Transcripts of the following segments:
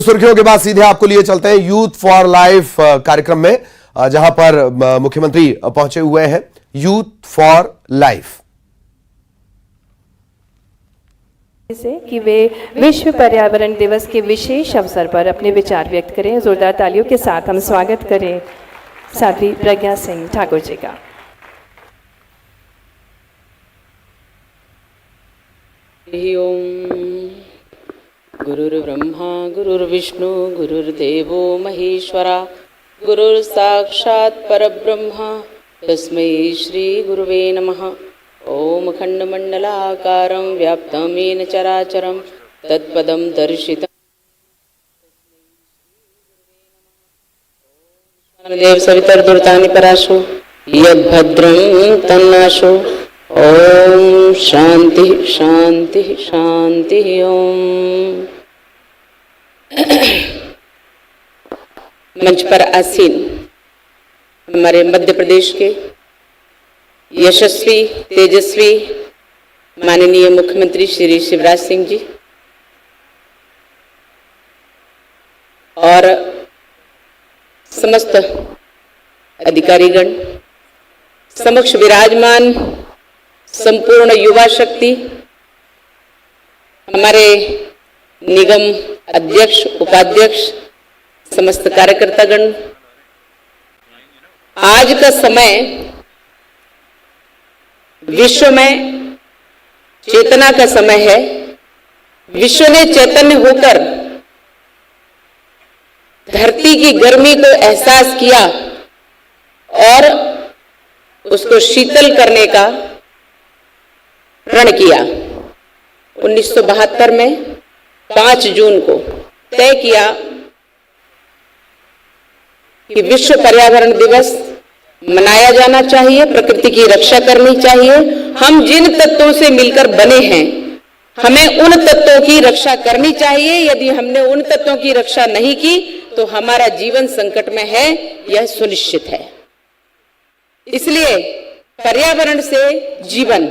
सुर्खियों के बाद सीधे आपको लिए चलते हैं यूथ फॉर लाइफ कार्यक्रम में, जहां पर मुख्यमंत्री पहुंचे हुए हैं। यूथ फॉर लाइफ से कि वे विश्व पर्यावरण दिवस के विशेष अवसर पर अपने विचार व्यक्त करें। जोरदार तालियों के साथ हम स्वागत करें साध्वी प्रज्ञा सिंह ठाकुर जी का। ओम गुरुर्ब्रह्मा गुरुर्विष्णु गुरुर्देवो महेश्वरा गुरुर्साक्षात् परब्रह्म तस्मै श्री गुरुवे नमः। ओम खंडमंडलाकारं व्याप्तं येन चराचरं तत्पदं दर्शितं देव सवितर्दुर्तानि पराशो यद्भद्रं तन्नाशो। ओम शांति शांति शांति। ओम मंच पर आसीन हमारे मध्य प्रदेश के यशस्वी तेजस्वी माननीय मुख्यमंत्री श्री शिवराज सिंह जी और समस्त अधिकारीगण, समक्ष विराजमान संपूर्ण युवा शक्ति, हमारे निगम अध्यक्ष उपाध्यक्ष, समस्त कार्यकर्तागण, आज का समय विश्व में चेतना का समय है। विश्व ने चैतन्य होकर धरती की गर्मी को एहसास किया और उसको शीतल करने का प्रण किया। 1972 में 5 जून को तय किया कि विश्व पर्यावरण दिवस मनाया जाना चाहिए, प्रकृति की रक्षा करनी चाहिए। हम जिन तत्वों से मिलकर बने हैं, हमें उन तत्वों की रक्षा करनी चाहिए। यदि हमने उन तत्वों की रक्षा नहीं की तो हमारा जीवन संकट में है, यह सुनिश्चित है। इसलिए पर्यावरण से जीवन,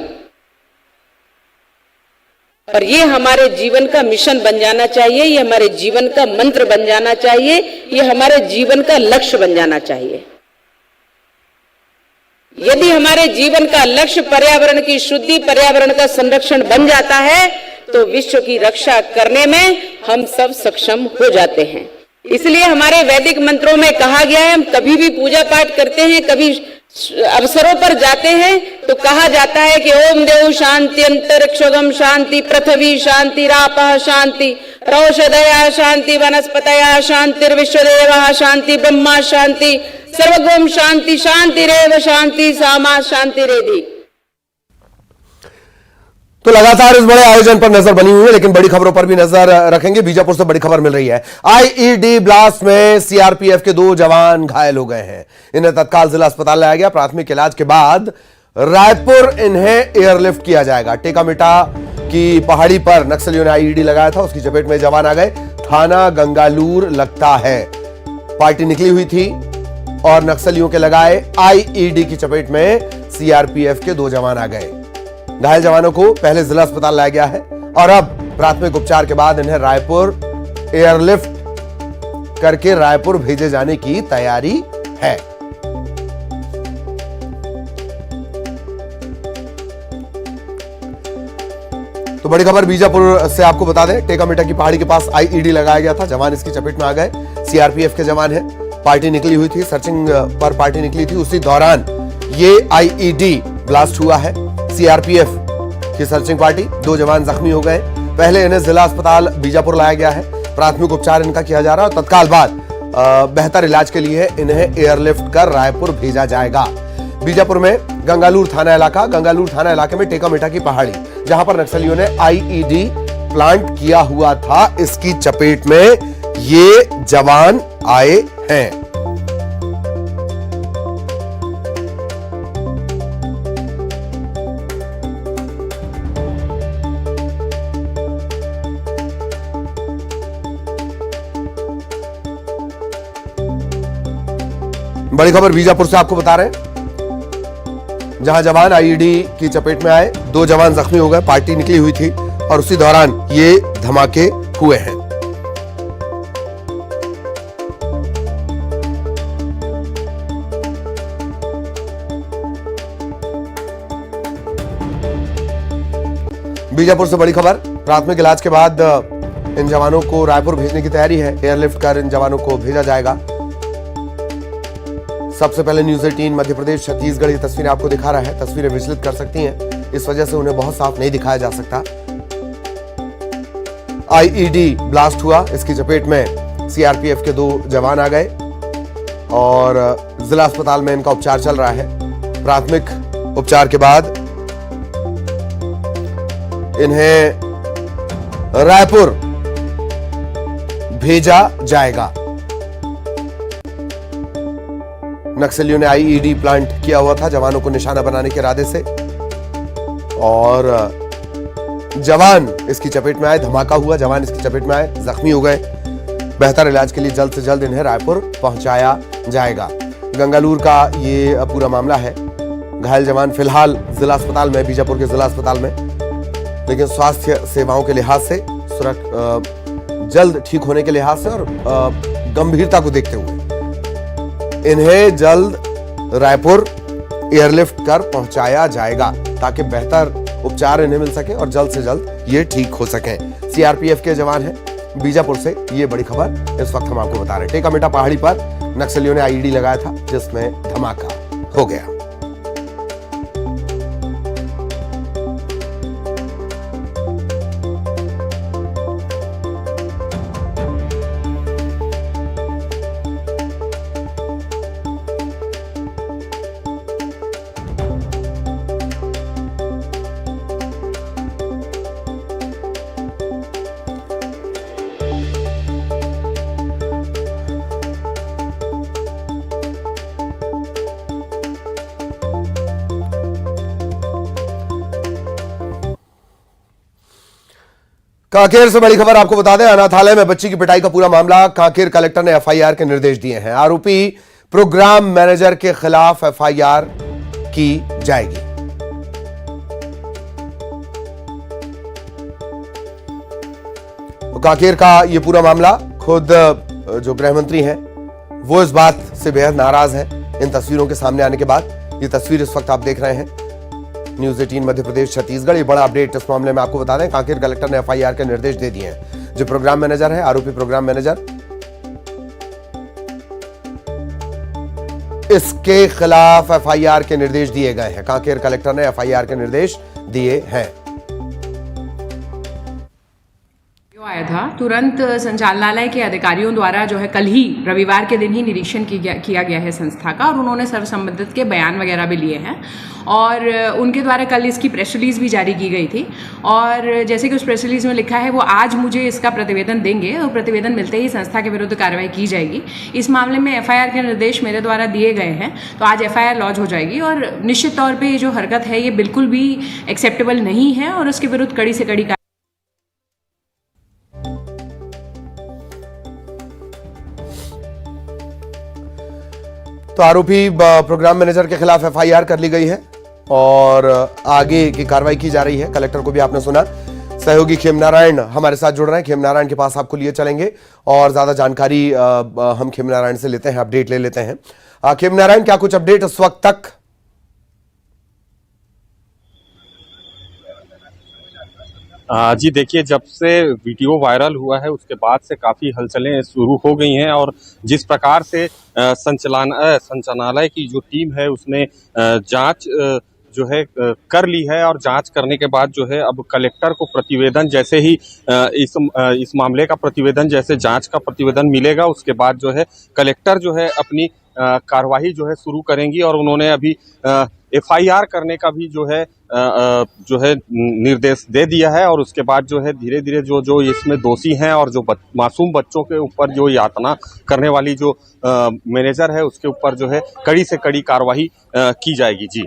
और ये हमारे जीवन का मिशन बन जाना चाहिए, ये हमारे जीवन का मंत्र बन जाना चाहिए, ये हमारे जीवन का लक्ष्य बन जाना चाहिए। यदि हमारे जीवन का लक्ष्य पर्यावरण की शुद्धि, पर्यावरण का संरक्षण बन जाता है तो विश्व की रक्षा करने में हम सब सक्षम हो जाते हैं। इसलिए हमारे वैदिक मंत्रों में कहा गया है, हम कभी भी पूजा पाठ करते हैं, कभी अवसरों पर जाते हैं तो कहा जाता है कि ओम देव शांति अंतरिक्षगम शांति पृथ्वी शांति रापः शांति रौषधया शांति वनस्पतया शांति विश्वदेवः शांति ब्रह्मा शांति सर्वगोम शांति शांतिरेव शांति सामा शांतिरेधि। तो लगातार इस बड़े आयोजन पर नजर बनी हुई है, लेकिन बड़ी खबरों पर भी नजर रखेंगे। बीजापुर से बड़ी खबर मिल रही है। आईईडी ब्लास्ट में सीआरपीएफ के 2 जवान घायल हो गए हैं। इन्हें तत्काल जिला अस्पताल लाया गया। प्राथमिक इलाज के बाद रायपुर इन्हें एयरलिफ्ट किया जाएगा। टेकामिटा की पहाड़ी पर नक्सलियों ने आईईडी लगाया था, उसकी चपेट में जवान आ गए। थाना गंगालूर लगता है। पार्टी निकली हुई थी और नक्सलियों के लगाए आईईडी की चपेट में सीआरपीएफ के 2 जवान आ गए। घायल जवानों को पहले जिला अस्पताल लाया गया है और अब प्राथमिक उपचार के बाद इन्हें रायपुर एयरलिफ्ट करके रायपुर भेजे जाने की तैयारी है। तो बड़ी खबर बीजापुर से आपको बता दें, टेकामिटा की पहाड़ी के पास आईईडी लगाया गया था। जवान इसकी चपेट में आ गए। सीआरपीएफ के जवान हैं। पार्टी निकली हुई थी, सर्चिंग पर पार्टी निकली थी, उसी दौरान ये आईईडी ब्लास्ट हुआ है। सीआरपीएफ की सर्चिंग पार्टी, 2 जवान जख्मी हो गए। पहले इन्हें जिला अस्पताल बीजापुर लाया गया है। प्राथमिक उपचार इनका किया जा रहा है और तत्काल बाद बेहतर इलाज के लिए इन्हें एयरलिफ्ट कर रायपुर भेजा जाएगा। बीजापुर में गंगालूर थाना इलाके में टेकामिटा की पहाड़ी, जहां पर नक्सलियों ने आईईडी प्लांट किया हुआ था, इसकी चपेट में ये जवान आए हैं। बड़ी खबर बीजापुर से आपको बता रहे हैं, जहां जवान आईईडी की चपेट में आए, 2 जवान जख्मी हो गए। पार्टी निकली हुई थी और उसी दौरान ये धमाके हुए हैं। बीजापुर से बड़ी खबर, प्राथमिक इलाज के बाद इन जवानों को रायपुर भेजने की तैयारी है। एयरलिफ्ट कर इन जवानों को भेजा जाएगा। सबसे पहले न्यूज 18 मध्य प्रदेश छत्तीसगढ़ ये तस्वीरें आपको दिखा रहा है। तस्वीरें विचलित कर सकती हैं, इस वजह से उन्हें बहुत साफ नहीं दिखाया जा सकता। आईईडी ब्लास्ट हुआ, इसकी चपेट में सीआरपीएफ के 2 जवान आ गए और जिला अस्पताल में इनका उपचार चल रहा है। प्राथमिक उपचार के बाद इन्हें रायपुर भेजा जाएगा। नक्सलियों ने आईईडी प्लांट किया हुआ था जवानों को निशाना बनाने के इरादे से और जवान इसकी चपेट में आए। धमाका हुआ, जवान इसकी चपेट में आए, जख्मी हो गए। बेहतर इलाज के लिए जल्द से जल्द इन्हें रायपुर पहुंचाया जाएगा। गंगालूर का ये पूरा मामला है। घायल जवान फिलहाल जिला अस्पताल में, बीजापुर के जिला अस्पताल में, लेकिन स्वास्थ्य सेवाओं के लिहाज से, जल्द ठीक होने के लिहाज से और गंभीरता को देखते हुए इन्हें जल्द रायपुर एयरलिफ्ट कर पहुंचाया जाएगा ताकि बेहतर उपचार इन्हें मिल सके और जल्द से जल्द ये ठीक हो सके। सीआरपीएफ के जवान हैं। बीजापुर से ये बड़ी खबर इस वक्त हम आपको बता रहे हैं। टेकामेटा पहाड़ी पर नक्सलियों ने आईईडी लगाया था जिसमें धमाका हो गया। कांकेर से बड़ी खबर आपको बता दें, अनाथालय में बच्ची की पिटाई का पूरा मामला। कांकेर कलेक्टर ने एफआईआर के निर्देश दिए हैं। आरोपी प्रोग्राम मैनेजर के खिलाफ एफआईआर की जाएगी। तो कांकेर का यह पूरा मामला, खुद जो गृह मंत्री हैं वो इस बात से बेहद नाराज हैं इन तस्वीरों के सामने आने के बाद। ये तस्वीर इस वक्त आप देख रहे हैं न्यूज 18 मध्य प्रदेश छत्तीसगढ़। ये बड़ा अपडेट इस मामले में आपको बता दें, कांकेर कलेक्टर ने एफआईआर के निर्देश दे दिए हैं। जो प्रोग्राम मैनेजर है, आरोपी प्रोग्राम मैनेजर, इसके खिलाफ एफआईआर के निर्देश दिए गए हैं। कांकेर कलेक्टर ने एफआईआर के निर्देश दिए हैं। आया था, तुरंत संचालनालय के अधिकारियों द्वारा जो है कल ही रविवार के दिन ही निरीक्षण किया गया है संस्था का, और उन्होंने सर्व संबंधित के बयान वगैरह भी लिए हैं और उनके द्वारा कल इसकी प्रेस रिलीज भी जारी की गई थी। और जैसे कि उस प्रेस रिलीज में लिखा है, वो आज मुझे इसका प्रतिवेदन देंगे और प्रतिवेदन मिलते ही संस्था के विरुद्ध कार्रवाई की जाएगी। इस मामले में एफआईआर के निर्देश मेरे द्वारा दिए गए हैं, तो आज एफआईआर लॉन्च हो जाएगी और निश्चित तौर पर ये जो हरकत है ये बिल्कुल भी एक्सेप्टेबल नहीं है और उसके विरुद्ध कड़ी से कड़ी। तो आरोपी प्रोग्राम मैनेजर के खिलाफ एफआईआर कर ली गई है और आगे की कार्रवाई की जा रही है। कलेक्टर को भी आपने सुना। सहयोगी खेमनारायण हमारे साथ जुड़ रहे हैं। खेमनारायण के पास आपको लिए चलेंगे और ज्यादा जानकारी हम खेमनारायण से लेते हैं, अपडेट ले लेते हैं। खेमनारायण, क्या कुछ अपडेट इस वक्त तक? जी देखिए, जब से वीडियो वायरल हुआ है उसके बाद से काफ़ी हलचलें शुरू हो गई हैं और जिस प्रकार से संचालनालय की जो टीम है उसने जांच जो है कर ली है और जांच करने के बाद जो है अब कलेक्टर को प्रतिवेदन जैसे ही इस मामले का प्रतिवेदन, जैसे जांच का प्रतिवेदन मिलेगा उसके बाद जो है कलेक्टर जो है अपनी कार्यवाही जो है शुरू करेंगी और उन्होंने अभी एफआईआर करने का भी जो है निर्देश दे दिया है। और उसके बाद जो है धीरे धीरे जो इसमें दोषी हैं और जो मासूम बच्चों के ऊपर जो यातना करने वाली जो मैनेजर है उसके ऊपर जो है कड़ी से कड़ी कार्रवाई की जाएगी। जी,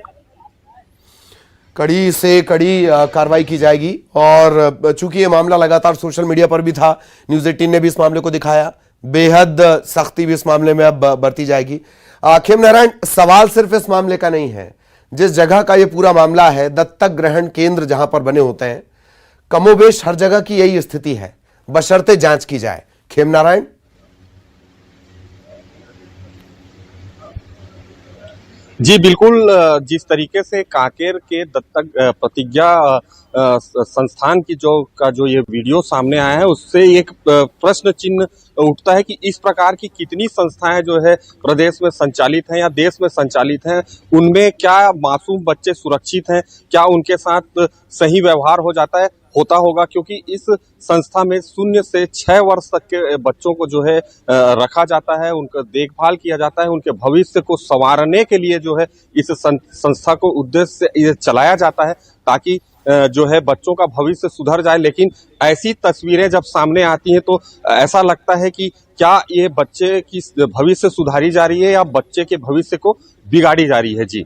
कड़ी से कड़ी कार्रवाई की जाएगी। और चूंकि ये मामला लगातार सोशल मीडिया पर भी था, न्यूज 18 ने भी इस मामले को दिखाया, बेहद सख्ती भी इस मामले में अब बरती जाएगी। खेमनारायण, सवाल सिर्फ इस मामले का नहीं है। जिस जगह का ये पूरा मामला है, दत्तक ग्रहण केंद्र जहां पर बने होते हैं, कमोबेश हर जगह की यही स्थिति है, बशर्ते जांच की जाए। खेमनारायण, जी बिल्कुल, जिस तरीके से कांकेर के दत्तक प्रतिज्ञा संस्थान की जो ये वीडियो सामने आया है, उससे एक प्रश्न चिन्ह उठता है कि इस प्रकार की कितनी संस्थाएं जो है प्रदेश में संचालित हैं या देश में संचालित हैं, उनमें क्या मासूम बच्चे सुरक्षित हैं, क्या उनके साथ सही व्यवहार होता होगा, क्योंकि इस संस्था में 0 से 6 वर्ष तक के बच्चों को जो है रखा जाता है, उनका देखभाल किया जाता है, उनके भविष्य को संवारने के लिए जो है इस संस्था को उद्देश्य से चलाया जाता है ताकि जो है बच्चों का भविष्य सुधर जाए। लेकिन ऐसी तस्वीरें जब सामने आती हैं तो ऐसा लगता है कि क्या ये बच्चे की भविष्य सुधारी जा रही है या बच्चे के भविष्य को बिगाड़ी जा रही है। जी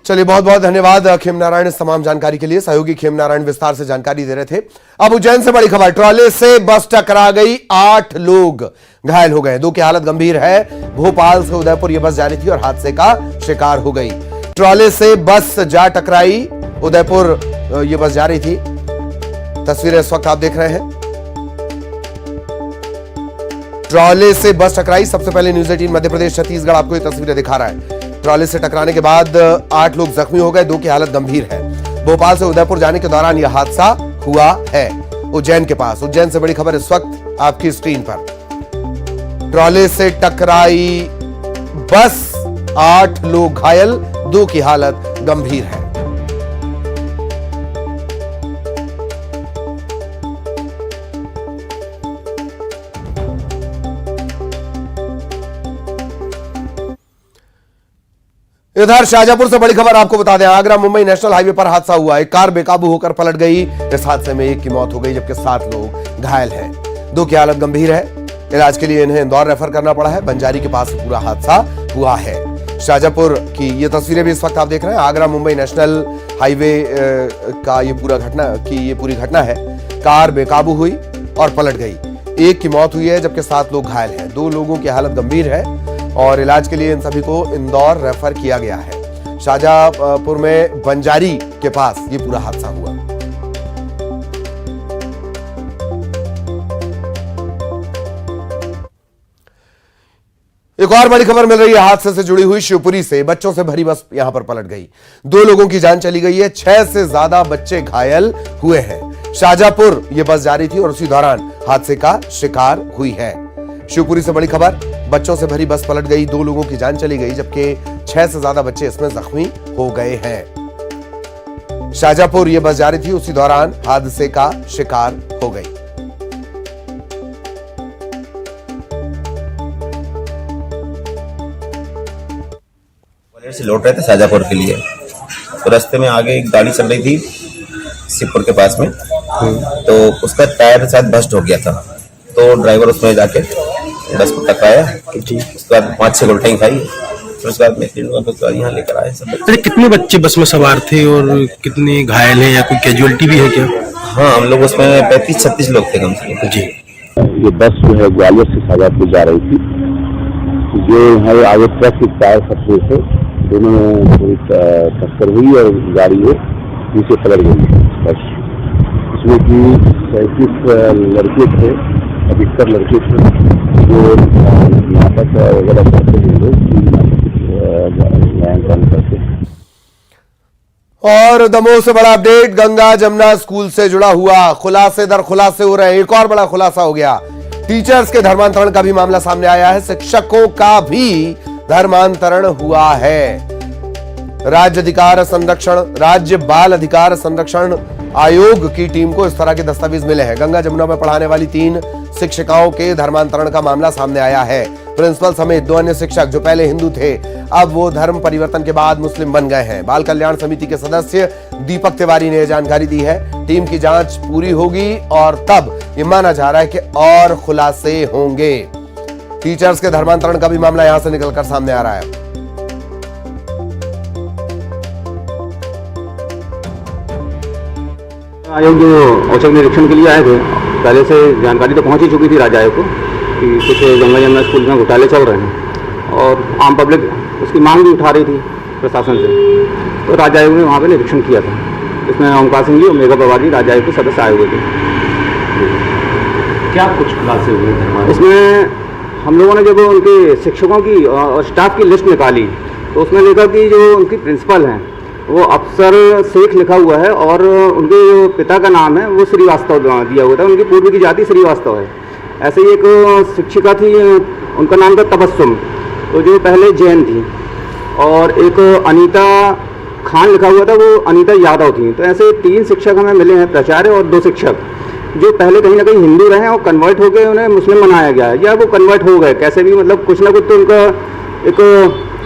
चलिए, बहुत बहुत धन्यवाद खेम नारायण इस तमाम जानकारी के लिए। सहयोगी खेम नारायण विस्तार से जानकारी दे रहे थे। अब उज्जैन से बड़ी खबर, ट्रॉले से बस टकरा गई, 8 लोग घायल हो गए, 2 की हालत गंभीर है। भोपाल से उदयपुर ये बस जा रही थी और हादसे का शिकार हो गई। ट्रॉले से बस जा टकराई, उदयपुर ये बस जा रही थी। तस्वीरें इस वक्त आप देख रहे हैं। ट्रॉले से बस टकराई। सबसे पहले न्यूज 18 मध्य प्रदेश छत्तीसगढ़ आपको ये तस्वीरें दिखा रहा है। ट्रॉले से टकराने के बाद 8 लोग जख्मी हो गए, 2 की हालत गंभीर है। भोपाल से उदयपुर जाने के दौरान यह हादसा हुआ है उज्जैन के पास। उज्जैन से बड़ी खबर इस वक्त आपकी स्क्रीन पर। ट्रॉले से टकराई बस, 8 लोग घायल, 2 की हालत गंभीर है। इधर शाहजहांपुर से बड़ी खबर आपको बता दें, आगरा मुंबई नेशनल हाईवे पर हादसा हुआ। एक कार बेकाबू होकर पलट गई। इस हादसे में 1 की मौत हो गई जबकि 7 लोग घायल हैं। 2 की हालत गंभीर है। इलाज के लिए इन्हें इंदौर रेफर करना पड़ा है। बंजारी के पास पूरा हादसा हुआ है। शाहजहांपुर की ये तस्वीरें भी इस वक्त आप देख रहे हैं। आगरा मुंबई नेशनल हाईवे का ये पूरी घटना है। कार बेकाबू हुई और पलट गई। 1 की मौत हुई है जबकि 7 लोग घायल हैं। 2 लोगों की हालत गंभीर है और इलाज के लिए इन सभी को इंदौर रेफर किया गया है। शाहजहांपुर में बंजारी के पास ये पूरा हादसा हुआ। एक और बड़ी खबर मिल रही है हादसे से जुड़ी हुई। शिवपुरी से बच्चों से भरी बस यहां पर पलट गई। 2 लोगों की जान चली गई है, 6 से ज्यादा बच्चे घायल हुए हैं। शाहजहांपुर ये बस जा रही थी और उसी दौरान हादसे का शिकार हुई है। शिवपुरी से बड़ी खबर, बच्चों से भरी बस पलट गई, 2 लोगों की जान चली गई जबकि 6 से ज्यादा बच्चे इसमें जख्मी हो गए हैं। शाहजहांपुर ये बस जा रही थी, उसी दौरान हादसे का शिकार हो गई। ग्वालियर से लौट रहे थे शाहजहांपुर के लिए, तो रास्ते में आगे एक गाड़ी चल रही थी शिवपुर के पास में, तो उसका टायर शायद बस्ट हो गया था, तो ड्राइवर उसमें जाके बस को टकराया। उसके बाद 5-6 उल्टियाँ खाई। फिर उसके बाद में 3 लोग यहाँ लेकर आए सब। कितने बच्चे बस में सवार थे और कितने घायल हैं या कोई कैजुअलिटी भी है क्या? हाँ, हम लोग उसमें 35-36 लोग थे कम से कम। जी, ये बस जो है ग्वालियर से शाहजहांपुर जा रही थी। जो है आगे ट्रक के टायर फटे से दोनों में थोड़ी टक्कर हुई और गाड़ी नीचे पलट गई बस। इसमें कि 37 लड़के थे, 75 लड़के थे जो नाटक वगैरह करते हैं लोग। और दमोह से बड़ा अपडेट, गंगा जमुना स्कूल से जुड़ा हुआ खुलासे दर खुलासे हो रहे हैं। एक और बड़ा खुलासा हो गया, टीचर्स के धर्मांतरण का भी मामला सामने आया है। शिक्षकों का भी धर्मांतरण हुआ है। राज्य बाल अधिकार संरक्षण आयोग की टीम को इस तरह के दस्तावेज मिले हैं। गंगा जमुना में पढ़ाने वाली 3 शिक्षिकाओं के धर्मांतरण का मामला सामने आया है। प्रिंसिपल समेत 2 अन्य शिक्षक जो पहले हिंदू थे, अब वो धर्म परिवर्तन के बाद मुस्लिम बन गए हैं। बाल कल्याण समिति के सदस्य दीपक तिवारी ने यह जानकारी दी है। टीम की जांच पूरी होगी और तब ये माना जा रहा है कि और खुलासे होंगे। टीचर्स के धर्मांतरण का भी मामला यहां से निकलकर सामने आ रहा है। आयोग जो औचक निरीक्षण के लिए आए थे, पहले से जानकारी तो पहुंच ही चुकी थी राज्य आयोग को कि कुछ गंगा जमुना स्कूल में घोटाले चल रहे हैं और आम पब्लिक उसकी मांग भी उठा रही थी प्रशासन से, तो राज्य आयोग ने वहाँ पे निरीक्षण किया था। इसमें ओमकार सिंह जी और मेघा प्रभारी राज्य आयोग के सदस्य आए हुए थे। क्या कुछ खुलासे हुए? इसमें हम लोगों ने जब उनके शिक्षकों की और स्टाफ की लिस्ट निकाली तो उसमें लिखा कि जो उनकी प्रिंसिपल हैं वो अफसर शेख लिखा हुआ है और उनके जो पिता का नाम है वो श्रीवास्तव दिया हुआ था, उनकी पूर्व की जाति श्रीवास्तव है। ऐसे ही एक शिक्षिका थी, उनका नाम था तबस्सुम, तो जो पहले जैन थी, और एक अनीता खान लिखा हुआ था, वो अनीता यादव थी। तो ऐसे 3 शिक्षक हमें मिले हैं, प्राचार्य और 2 शिक्षक, जो पहले कहीं ना कहीं हिंदू रहे और कन्वर्ट हो गए, उन्हें मुस्लिम बनाया गया है, या वो कन्वर्ट हो गए कैसे भी, मतलब कुछ ना कुछ तो उनका एक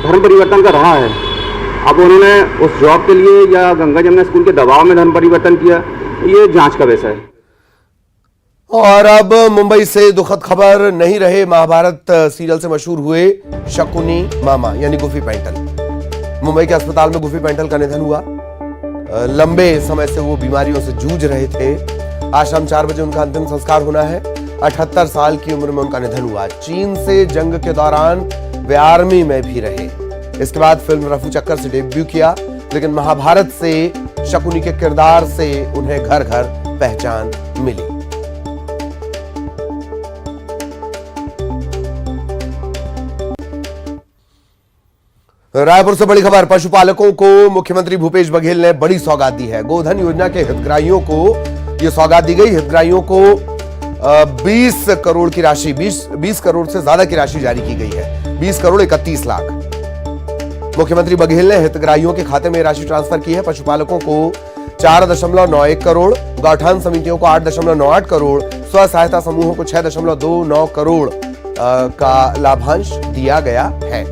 धर्म परिवर्तन का रहा है। अब उन्होंने उस जॉब के लिए या गंगा जमुना स्कूल के दबाव में धर्म परिवर्तन किया, ये जांच का विषय है। और अब मुंबई से दुखद खबर, नहीं रहे महाभारत सीरियल से मशहूर हुए शकुनी मामा यानी गुफी पेंटल। मुंबई के अस्पताल में गुफी पेंटल का निधन हुआ। लंबे समय से वो बीमारियों से जूझ रहे थे। आज शाम 4 बजे उनका अंतिम संस्कार होना है। 78 साल की उम्र में उनका निधन हुआ। चीन से जंग के दौरान वे आर्मी में भी रहे। इसके बाद फिल्म रफू चक्कर से डेब्यू किया, लेकिन महाभारत से शकुनी के किरदार से उन्हें घर घर पहचान मिली। रायपुर से बड़ी खबर, पशुपालकों को मुख्यमंत्री भूपेश बघेल ने बड़ी सौगात दी है। गोधन योजना के हितग्राहियों को यह सौगात दी गई। हितग्राहियों को 20 करोड़ की राशि, 20 करोड़ से ज्यादा की राशि जारी की गई है। 20 करोड़ 31 लाख मुख्यमंत्री बघेल ने हितग्राहियों के खाते में राशि ट्रांसफर की है। पशुपालकों को 4.91 करोड़, गौठान समितियों को 8.98 करोड़, स्व सहायता समूहों को 6.29 करोड़ का लाभांश दिया गया है।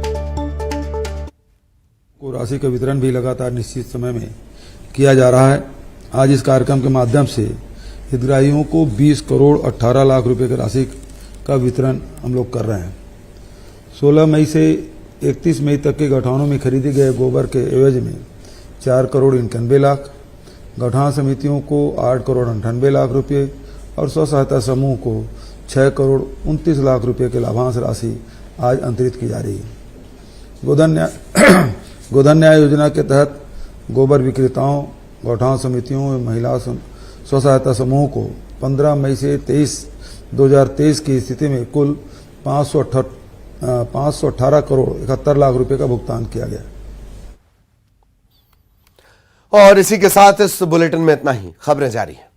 को राशि का वितरण भी लगातार निश्चित समय में किया जा रहा है। आज इस कार्यक्रम के माध्यम से हितग्राहियों को 20 करोड़ 18 लाख रुपए की राशि का वितरण हम लोग कर रहे हैं। 16 मई से 31 मई तक के गौठानों में खरीदे गए गोबर के एवज में 4 करोड़ 91 लाख, गौठान समितियों को 8 करोड़ 98 लाख रुपये और स्व सहायता समूह को 6 करोड़ 29 लाख रुपये के लाभांश राशि आज अंतरित की जा रही है। गोधन न्याय योजना के तहत गोबर विक्रेताओं, गौठान समितियों एवं महिला स्व सहायता समूह को 15 मई से 2023 की स्थिति में कुल 518 करोड़ 71 लाख रुपए का भुगतान किया गया। और इसी के साथ इस बुलेटिन में इतना ही। खबरें जारी हैं।